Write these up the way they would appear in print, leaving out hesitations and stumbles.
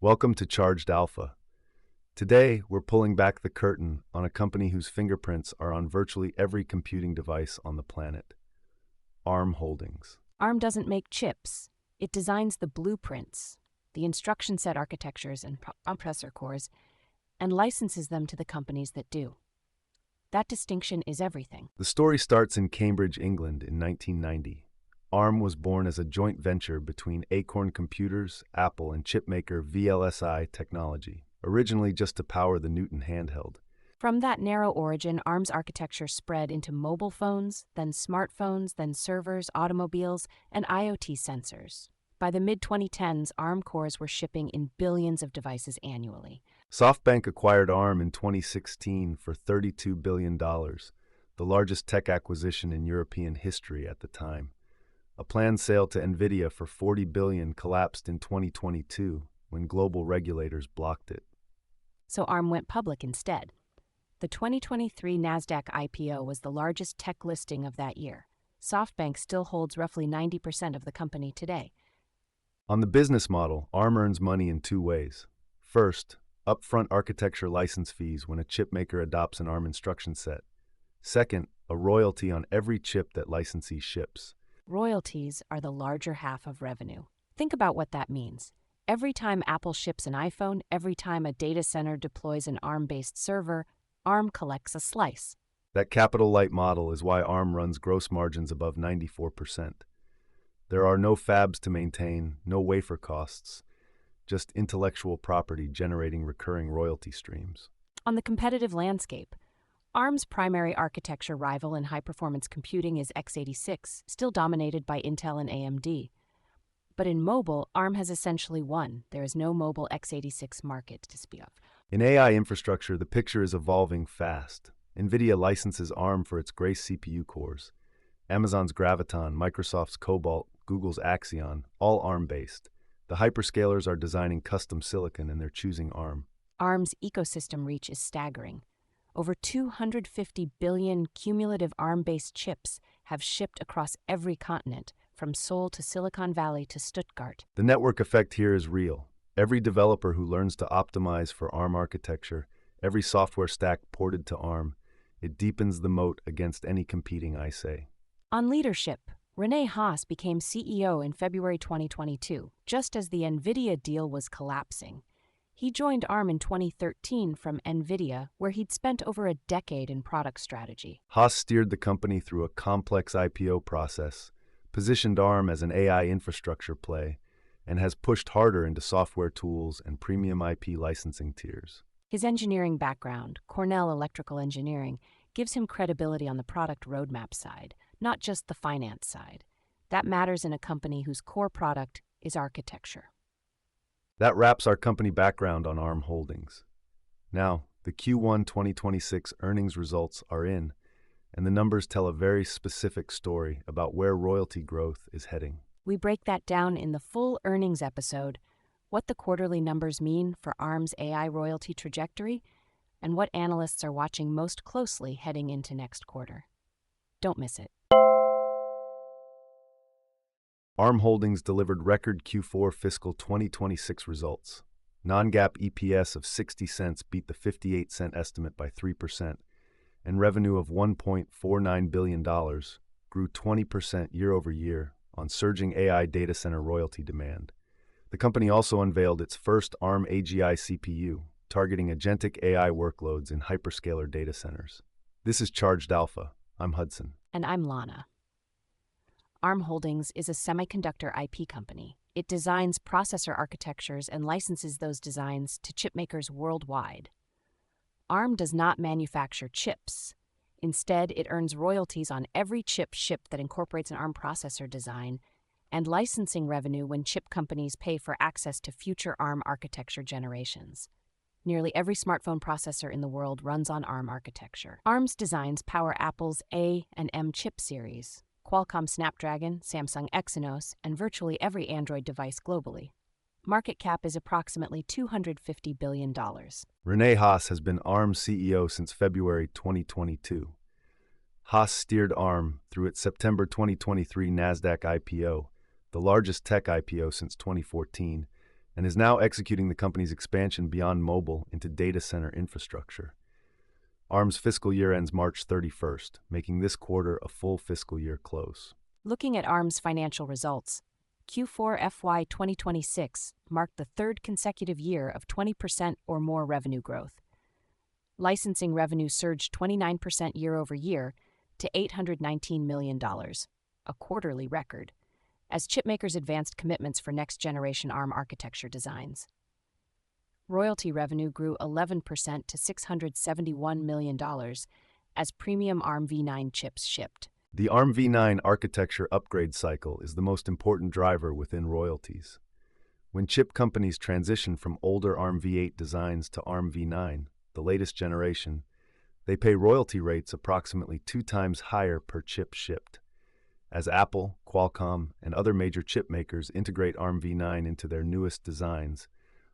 Welcome to Charged Alpha. Today, we're pulling back the curtain on a company whose fingerprints are on virtually every computing device on the planet. ARM Holdings. ARM doesn't make chips. It designs the blueprints, the instruction set architectures and processor cores, and licenses them to the companies that do. That distinction is everything. The story starts in Cambridge, England in 1990. ARM was born as a joint venture between Acorn Computers, Apple, and chipmaker VLSI Technology, originally just to power the Newton handheld. From that narrow origin, ARM's architecture spread into mobile phones, then smartphones, then servers, automobiles, and IoT sensors. By the mid-2010s, ARM cores were shipping in billions of devices annually. SoftBank acquired ARM in 2016 for $32 billion, the largest tech acquisition in European history at the time. A planned sale to NVIDIA for $40 billion collapsed in 2022 when global regulators blocked it. So ARM went public instead. The 2023 NASDAQ IPO was the largest tech listing of that year. SoftBank still holds roughly 90% of the company today. On the business model, ARM earns money in two ways. First, upfront architecture license fees when a chipmaker adopts an ARM instruction set. Second, a royalty on every chip that licensee ships. Royalties are the larger half of revenue. Think about what that means. Every time Apple ships an iPhone, every time a data center deploys an ARM-based server, ARM collects a slice. That capital-light model is why ARM runs gross margins above 94%. There are no fabs to maintain, no wafer costs, just intellectual property generating recurring royalty streams. On the competitive landscape, ARM's primary architecture rival in high-performance computing is x86, still dominated by Intel and AMD. But in mobile, ARM has essentially won. There is no mobile x86 market to speak of. In AI infrastructure, the picture is evolving fast. NVIDIA licenses ARM for its Grace CPU cores. Amazon's Graviton, Microsoft's Cobalt, Google's Axion, all ARM-based. The hyperscalers are designing custom silicon and they're choosing ARM. ARM's ecosystem reach is staggering. Over 250 billion cumulative ARM-based chips have shipped across every continent, from Seoul to Silicon Valley to Stuttgart. The network effect here is real. Every developer who learns to optimize for ARM architecture, every software stack ported to ARM, it deepens the moat against any competing ISA. On leadership, Rene Haas became CEO in February 2022, just as the NVIDIA deal was collapsing. He joined ARM in 2013 from NVIDIA, where he'd spent over a decade in product strategy. Haas steered the company through a complex IPO process, positioned ARM as an AI infrastructure play, and has pushed harder into software tools and premium IP licensing tiers. His engineering background, Cornell Electrical Engineering, gives him credibility on the product roadmap side, not just the finance side. That matters in a company whose core product is architecture. That wraps our company background on ARM Holdings. Now, the Q1 2026 earnings results are in, and the numbers tell a very specific story about where royalty growth is heading. We break that down in the full earnings episode, what the quarterly numbers mean for ARM's AI royalty trajectory, and what analysts are watching most closely heading into next quarter. Don't miss it. ARM Holdings delivered record Q4 fiscal 2026 results. Non-GAAP EPS of 60 cents beat the 58-cent estimate by 3%, and revenue of $1.49 billion grew 20% year-over-year on surging AI data center royalty demand. The company also unveiled its first ARM AGI CPU, targeting agentic AI workloads in hyperscaler data centers. This is Charged Alpha. I'm Hudson. And I'm Lana. ARM Holdings is a semiconductor IP company. It designs processor architectures and licenses those designs to chipmakers worldwide. ARM does not manufacture chips. Instead, it earns royalties on every chip shipped that incorporates an ARM processor design and licensing revenue when chip companies pay for access to future ARM architecture generations. Nearly every smartphone processor in the world runs on ARM architecture. ARM's designs power Apple's A and M chip series, Qualcomm Snapdragon, Samsung Exynos, and virtually every Android device globally. Market cap is approximately $250 billion. Rene Haas has been ARM CEO since February 2022. Haas steered ARM through its September 2023 NASDAQ IPO, the largest tech IPO since 2014, and is now executing the company's expansion beyond mobile into data center infrastructure. ARM's fiscal year ends March 31st, making this quarter a full fiscal year close. Looking at ARM's financial results, Q4 FY2026 marked the third consecutive year of 20% or more revenue growth. Licensing revenue surged 29% year-over-year to $819 million, a quarterly record, as chipmakers advanced commitments for next-generation ARM architecture designs. Royalty revenue grew 11% to $671 million as premium ARM v9 chips shipped. The ARM v9 architecture upgrade cycle is the most important driver within royalties. When chip companies transition from older ARM v8 designs to ARM v9, the latest generation, they pay royalty rates approximately 2 times higher per chip shipped. As Apple, Qualcomm, and other major chip makers integrate ARM v9 into their newest designs,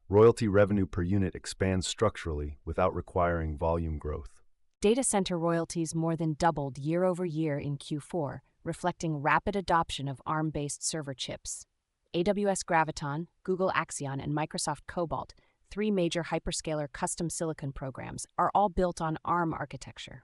royalty revenue per unit expands structurally without requiring volume growth. Data center royalties more than doubled year-over-year in Q4, reflecting rapid adoption of ARM-based server chips. AWS Graviton, Google Axion, and Microsoft Cobalt, 3 major hyperscaler custom silicon programs, are all built on ARM architecture.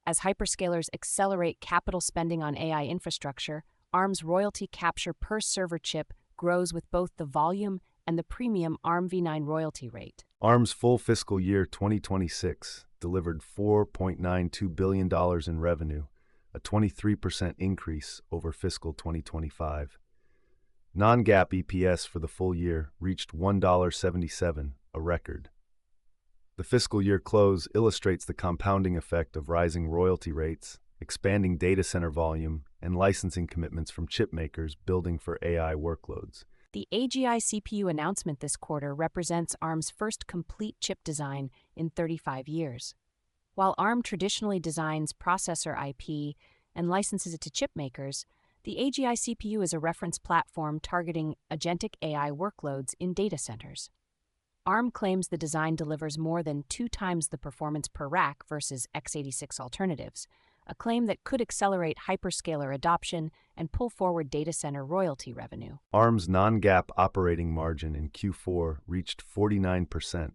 As hyperscalers accelerate capital spending on AI infrastructure, ARM's royalty capture per server chip grows with both the volume and the premium ARM v9 royalty rate. ARM's full fiscal year 2026 delivered $4.92 billion in revenue, a 23% increase over fiscal 2025. Non-GAAP EPS for the full year reached $1.77, a record. The fiscal year close illustrates the compounding effect of rising royalty rates, expanding data center volume, and licensing commitments from chip makers building for AI workloads. The AGI CPU announcement this quarter represents ARM's first complete chip design in 35 years. While ARM traditionally designs processor IP and licenses it to chip makers, the AGI CPU is a reference platform targeting agentic AI workloads in data centers. ARM claims the design delivers more than 2 times the performance per rack versus x86 alternatives, a claim that could accelerate hyperscaler adoption and pull forward data center royalty revenue. ARM's non-GAAP operating margin in Q4 reached 49%,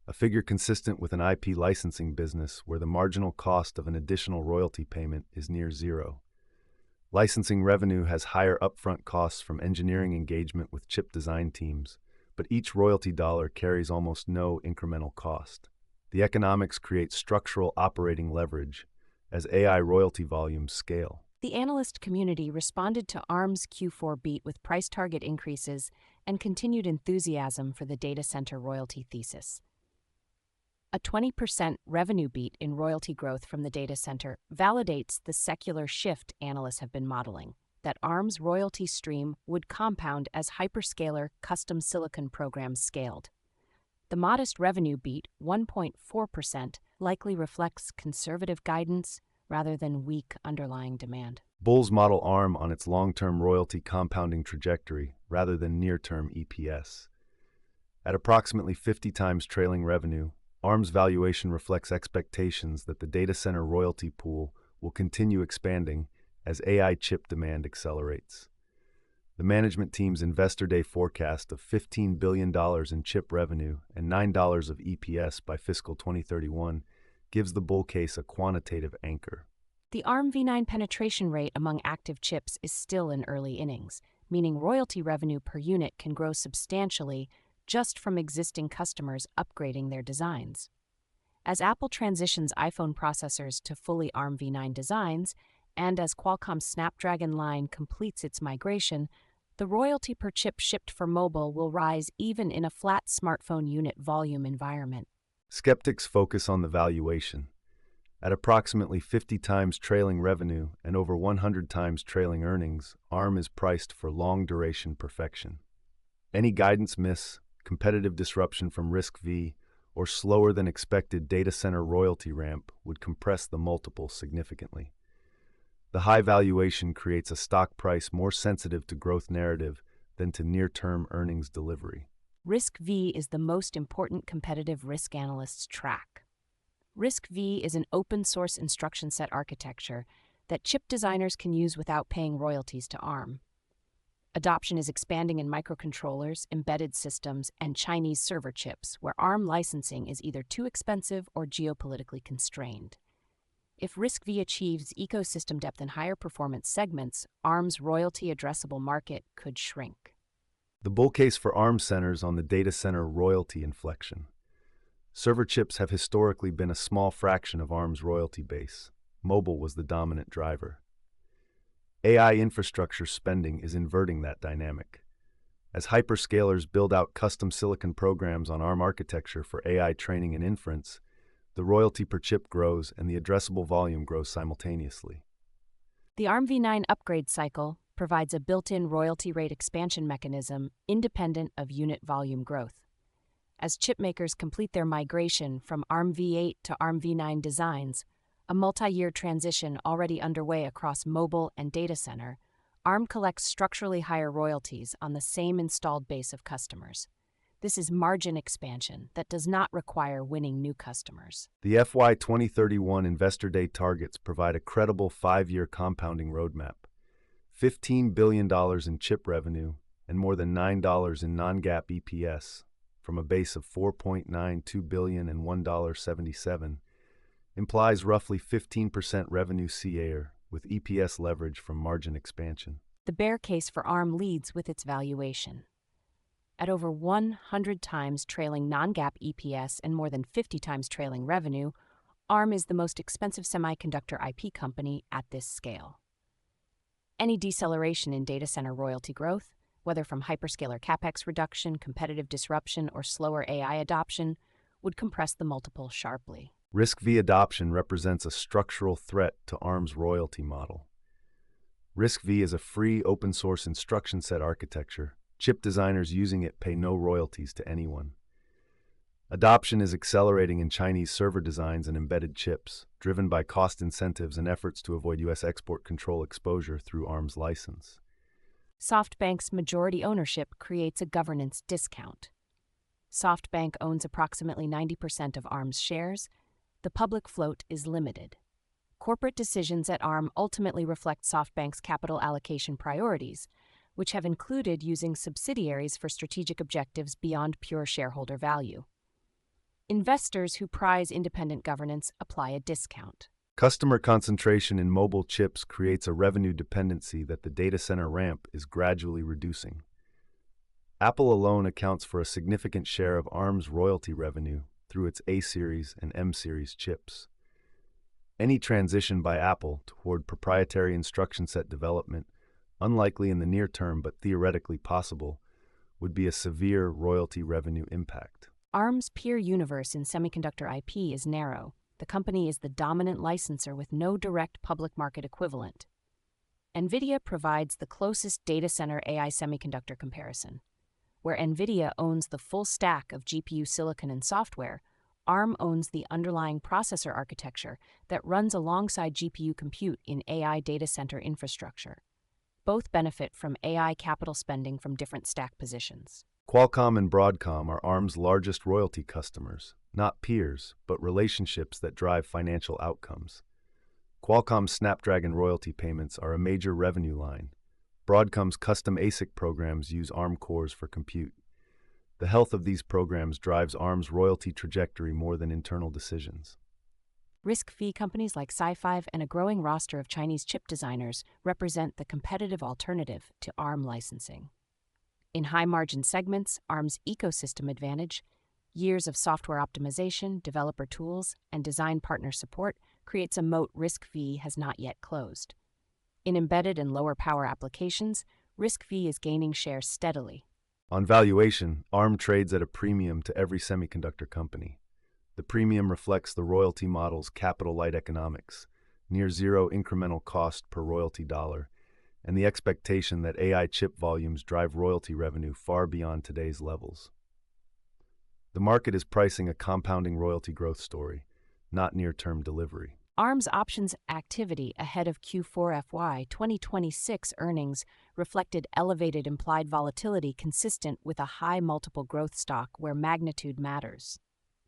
a figure consistent with an IP licensing business where the marginal cost of an additional royalty payment is near zero. Licensing revenue has higher upfront costs from engineering engagement with chip design teams, but each royalty dollar carries almost no incremental cost. The economics create structural operating leverage as AI royalty volumes scale. The analyst community responded to ARM's Q4 beat with price target increases and continued enthusiasm for the data center royalty thesis. A 20% revenue beat in royalty growth from the data center validates the secular shift analysts have been modeling, that ARM's royalty stream would compound as hyperscaler custom silicon programs scaled. The modest revenue beat, 1.4%, likely reflects conservative guidance rather than weak underlying demand. Bulls model ARM on its long-term royalty compounding trajectory rather than near-term EPS. At approximately 50 times trailing revenue, ARM's valuation reflects expectations that the data center royalty pool will continue expanding as AI chip demand accelerates. The management team's Investor Day forecast of $15 billion in chip revenue and $9 of EPS by fiscal 2031 gives the bull case a quantitative anchor. The ARM v9 penetration rate among active chips is still in early innings, meaning royalty revenue per unit can grow substantially just from existing customers upgrading their designs. As Apple transitions iPhone processors to fully ARM v9 designs, and as Qualcomm's Snapdragon line completes its migration, the royalty per chip shipped for mobile will rise even in a flat smartphone unit volume environment. Skeptics focus on the valuation. At approximately 50 times trailing revenue and over 100 times trailing earnings, ARM is priced for long-duration perfection. Any guidance miss, competitive disruption from RISC-V, or slower-than-expected data center royalty ramp would compress the multiple significantly. The high valuation creates a stock price more sensitive to growth narrative than to near-term earnings delivery. RISC-V is the most important competitive risk analysts track. RISC-V is an open-source instruction set architecture that chip designers can use without paying royalties to ARM. Adoption is expanding in microcontrollers, embedded systems, and Chinese server chips, where ARM licensing is either too expensive or geopolitically constrained. If RISC-V achieves ecosystem depth in higher performance segments, ARM's royalty addressable market could shrink. The bull case for ARM centers on the data center royalty inflection. Server chips have historically been a small fraction of ARM's royalty base. Mobile was the dominant driver. AI infrastructure spending is inverting that dynamic. As hyperscalers build out custom silicon programs on ARM architecture for AI training and inference, the royalty per chip grows and the addressable volume grows simultaneously. The ARM v9 upgrade cycle provides a built-in royalty rate expansion mechanism independent of unit volume growth. As chipmakers complete their migration from ARM v8 to ARM v9 designs, a multi-year transition already underway across mobile and data center, ARM collects structurally higher royalties on the same installed base of customers. This is margin expansion that does not require winning new customers. The FY 2031 Investor Day targets provide a credible 5-year compounding roadmap. $15 billion in chip revenue and more than $9 in non-GAAP EPS from a base of $4.92 billion and $1.77 implies roughly 15% revenue CAGR with EPS leverage from margin expansion. The bear case for ARM leads with its valuation. At over 100 times trailing non-GAAP EPS and more than 50 times trailing revenue, ARM is the most expensive semiconductor IP company at this scale. Any deceleration in data center royalty growth, whether from hyperscaler capex reduction, competitive disruption, or slower AI adoption, would compress the multiple sharply. RISC-V adoption represents a structural threat to ARM's royalty model. RISC-V is a free open-source instruction set architecture. Chip designers using it pay no royalties to anyone. Adoption is accelerating in Chinese server designs and embedded chips, driven by cost incentives and efforts to avoid U.S. export control exposure through ARM's license. SoftBank's majority ownership creates a governance discount. SoftBank owns approximately 90% of ARM's shares. The public float is limited. Corporate decisions at ARM ultimately reflect SoftBank's capital allocation priorities, which have included using subsidiaries for strategic objectives beyond pure shareholder value. Investors who prize independent governance apply a discount. Customer concentration in mobile chips creates a revenue dependency that the data center ramp is gradually reducing. Apple alone accounts for a significant share of ARM's royalty revenue through its A-series and M-series chips. Any transition by Apple toward proprietary instruction set development, unlikely in the near term but theoretically possible, would be a severe royalty revenue impact. ARM's peer universe in semiconductor IP is narrow. The company is the dominant licensor with no direct public market equivalent. NVIDIA provides the closest data center AI semiconductor comparison. Where NVIDIA owns the full stack of GPU silicon and software, ARM owns the underlying processor architecture that runs alongside GPU compute in AI data center infrastructure. Both benefit from AI capital spending from different stack positions. Qualcomm and Broadcom are ARM's largest royalty customers, not peers, but relationships that drive financial outcomes. Qualcomm's Snapdragon royalty payments are a major revenue line. Broadcom's custom ASIC programs use ARM cores for compute. The health of these programs drives ARM's royalty trajectory more than internal decisions. RISC-V companies like SiFive and a growing roster of Chinese chip designers represent the competitive alternative to ARM licensing. In high-margin segments, ARM's ecosystem advantage, years of software optimization, developer tools, and design partner support creates a moat RISC-V has not yet closed. In embedded and lower-power applications, RISC-V is gaining share steadily. On valuation, ARM trades at a premium to every semiconductor company. The premium reflects the royalty model's capital-light economics, near zero incremental cost per royalty dollar, and the expectation that AI chip volumes drive royalty revenue far beyond today's levels. The market is pricing a compounding royalty growth story, not near-term delivery. ARM's options activity ahead of Q4 FY2026 earnings reflected elevated implied volatility consistent with a high multiple growth stock where magnitude matters.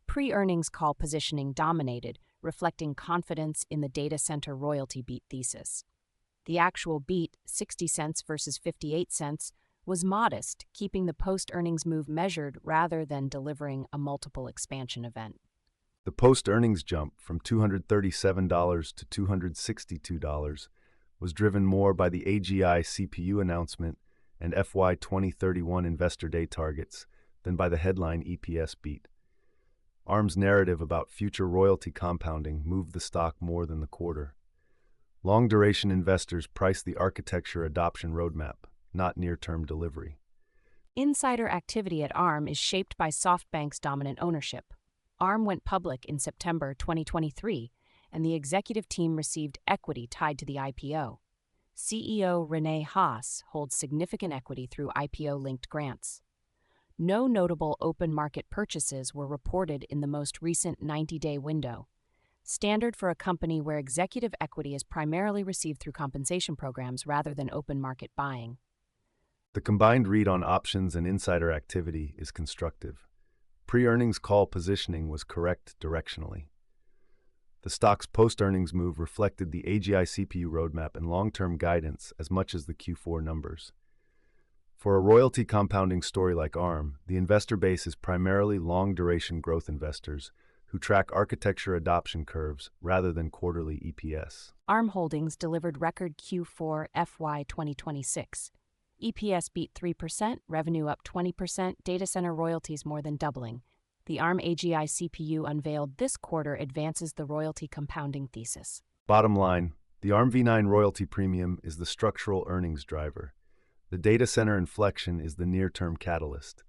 Pre-earnings call positioning dominated, reflecting confidence in the data center royalty beat thesis. The actual beat, 60 cents versus 58 cents, was modest, keeping the post-earnings move measured rather than delivering a multiple expansion event. The post-earnings jump from $237 to $262 was driven more by the AGI CPU announcement and FY 2031 Investor Day targets than by the headline EPS beat. ARM's narrative about future royalty compounding moved the stock more than the quarter. Long-duration investors price the architecture adoption roadmap, not near-term delivery. Insider activity at ARM is shaped by SoftBank's dominant ownership. ARM went public in September 2023, and the executive team received equity tied to the IPO. CEO Renee Haas holds significant equity through IPO-linked grants. No notable open market purchases were reported in the most recent 90-day window, standard for a company where executive equity is primarily received through compensation programs rather than open market buying. The combined read on options and insider activity is constructive. Pre-earnings call positioning was correct directionally. The stock's post-earnings move reflected the AGI CPU roadmap and long-term guidance as much as the Q4 numbers. For a royalty compounding story like ARM, the investor base is primarily long-duration growth investors who track architecture adoption curves rather than quarterly EPS. ARM Holdings delivered record Q4 FY2026. EPS beat 3%, revenue up 20%, data center royalties more than doubling. The ARM AGI CPU unveiled this quarter advances the royalty compounding thesis. Bottom line, the ARM v9 royalty premium is the structural earnings driver. The data center inflection is the near-term catalyst.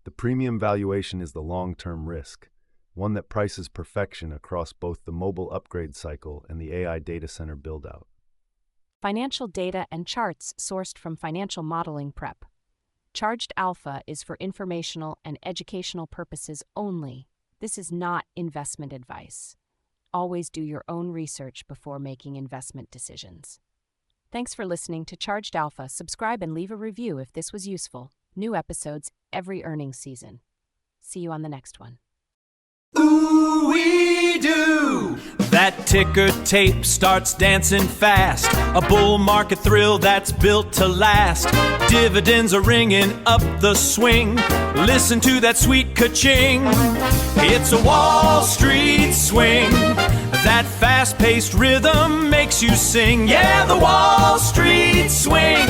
The premium valuation is the long-term risk, one that prices perfection across both the mobile upgrade cycle and the AI data center build-out. Financial data and charts sourced from Financial Modeling Prep. Charged Alpha is for informational and educational purposes only. This is not investment advice. Always do your own research before making investment decisions. Thanks for listening to Charged Alpha. Subscribe and leave a review if this was useful. New episodes every earnings season. See you on the next one. Ooh-wee-doo! That ticker tape starts dancing fast. A bull market thrill that's built to last. Dividends are ringing up the swing. Listen to that sweet ka-ching. It's a Wall Street swing. That fast-paced rhythm makes you sing. Yeah, the Wall Street swing.